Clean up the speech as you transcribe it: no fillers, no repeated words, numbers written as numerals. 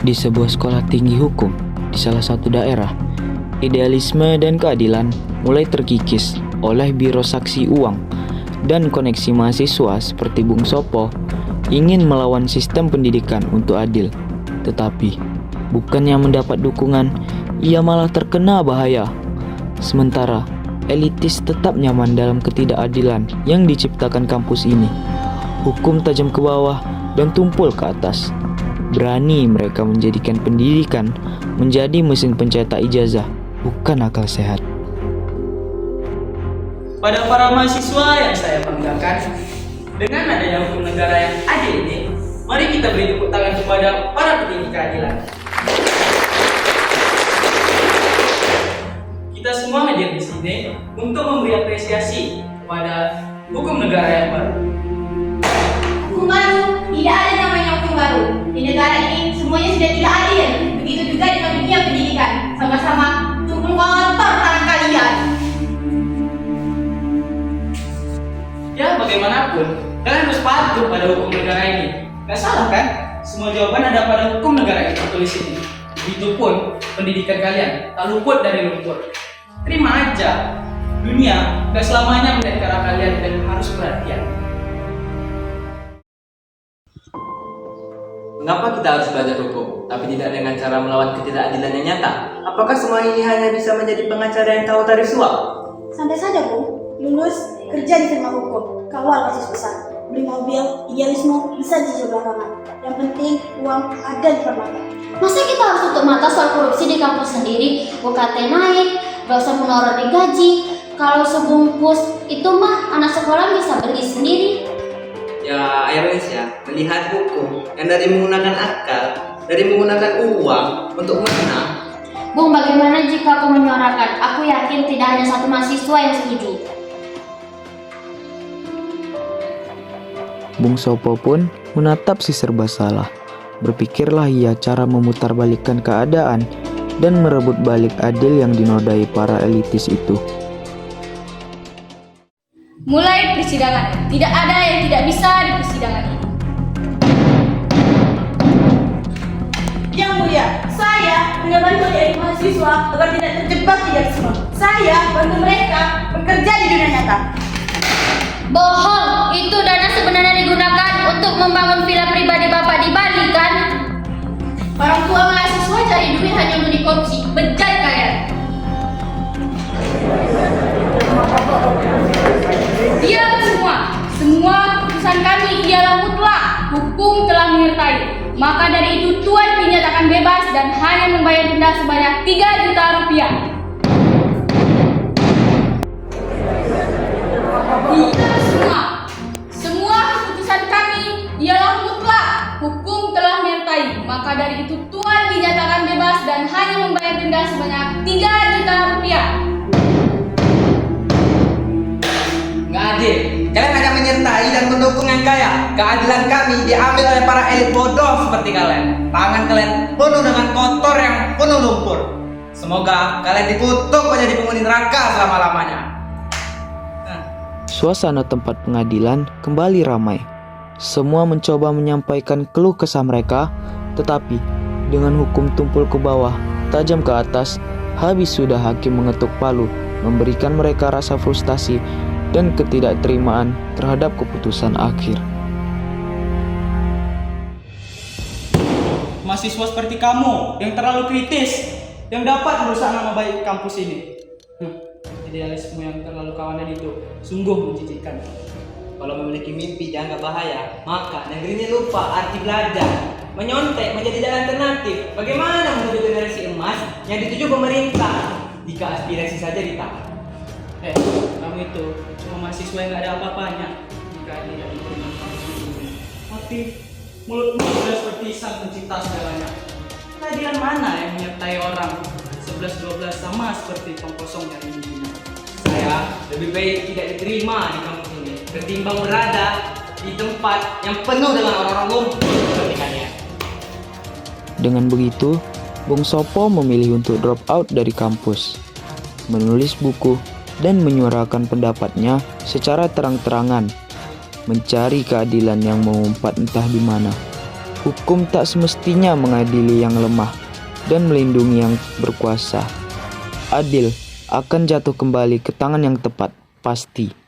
Di sebuah sekolah tinggi hukum di salah satu daerah, idealisme dan keadilan mulai terkikis oleh biro saksi uang dan koneksi mahasiswa seperti Bung Sopo ingin melawan sistem pendidikan untuk adil. Tetapi, bukannya mendapat dukungan, ia malah terkena bahaya. Sementara, elitis tetap nyaman dalam ketidakadilan yang diciptakan kampus ini. Hukum tajam ke bawah dan tumpul ke atas. Berani mereka menjadikan pendidikan menjadi mesin pencetak ijazah, bukan akal sehat. Pada para mahasiswa yang saya banggakan, dengan adanya hukum negara yang adil ini, mari kita beri tepuk tangan kepada para petinggi keadilan. Kita semua hadir di sini untuk memberi apresiasi kepada hukum negara yang baru. Hukum baru, tidak ada namanya hukum baru. Di negara ini semuanya sudah tidak adil. Begitu juga dengan dunia pendidikan. Sama-sama tumpul kotor tangan kalian. Ya bagaimanapun, kalian harus patuh pada hukum negara ini. Gak salah kan? Semua jawaban ada pada hukum negara yang tertulis ini. Begitupun pendidikan kalian tak luput dari lumpur. Terima aja. Dunia gak selamanya melihat ke arah kalian dan harus perhatian. Mengapa kita harus belajar hukum, tapi tidak dengan cara melawan ketidakadilan yang nyata? Apakah semua ini hanya bisa menjadi pengacara yang tahu tarif suap? Santai saja, Bu. Lulus, kerja di firma hukum, kawal kasus besar, beli mobil, idealisme bisa cicil belakangan. Yang penting uang ada di permata. Masa kita harus tutup mata soal korupsi di kampus sendiri? UKT naik, gak usah menurun gaji. Kalau sebungkus itu mah anak sekolah bisa beli sendiri. Ya, Indonesia melihat hukum yang dari menggunakan akal, dari menggunakan uang untuk menang. Bung, bagaimana jika kau menyuarakan? Aku yakin tidak hanya satu mahasiswa yang setuju. Bung Sopo pun menatap si serba salah. Berpikirlah ia cara memutarbalikkan keadaan dan merebut balik adil yang dinodai para elitis itu. Mulai persidangan. Tidak ada yang tidak bisa di persidangan ini. Yang mulia, saya menyambangi dari mahasiswa agar tidak terjebak idealisme. Saya bantu mereka bekerja di dunia nyata. Bohong, itu dana sebenarnya digunakan untuk membangun villa pribadi Bapak di Bali kan? Orang tua mahasiswa cari duit hanya untuk dikorupsi. Bejat kalian. Diam semua. Semua keputusan kami ialah mutlak. Hukum telah menyertai. Maka dari itu Tuan dinyatakan bebas dan hanya membayar denda sebanyak 3 juta rupiah. Diam semua. Semua keputusan kami ialah mutlak. Hukum telah menyertai. Maka dari itu Tuan dinyatakan bebas dan hanya membayar denda sebanyak 3 juta rupiah. Nggak adil. Kalian hanya menyertai dan mendukung yang kaya. Keadilan kami diambil oleh para elit bodoh seperti kalian. Tangan kalian penuh dengan kotor yang penuh lumpur. Semoga kalian dikutuk menjadi penghuni neraka selama-lamanya. Suasana tempat pengadilan kembali ramai. Semua mencoba menyampaikan keluh kesah mereka, tetapi dengan hukum tumpul ke bawah, tajam ke atas, habis sudah hakim mengetuk palu, memberikan mereka rasa frustasi dan ketidakterimaan terhadap keputusan akhir. Mahasiswa seperti kamu yang terlalu kritis, yang dapat merusak nama baik kampus ini. Idealisme yang terlalu kawanan itu sungguh menjijikkan. Kalau memiliki mimpi dianggap bahaya, maka negeri ini lupa arti belajar. Menyontek menjadi jalan alternatif. Bagaimana menuju generasi emas yang dituju pemerintah jika aspirasi saja ditahan? Kamu itu cuma mahasiswa yang gak ada apa-apanya jika tidak diterima. Tapi mulutmu sudah seperti sang pencipta segalanya. Keadilan mana yang menyertai orang 11-12 sama seperti tong kosong yang ini? Saya lebih baik tidak diterima di kampus ini ketimbang berada di tempat yang penuh dengan orang-orang lumpur seperti kalian. Dengan begitu, Bung Sopo memilih untuk drop out dari kampus, menulis buku, dan menyuarakan pendapatnya secara terang-terangan, mencari keadilan yang mengumpat entah di mana. Hukum tak semestinya mengadili yang lemah dan melindungi yang berkuasa. Adil akan jatuh kembali ke tangan yang tepat, pasti.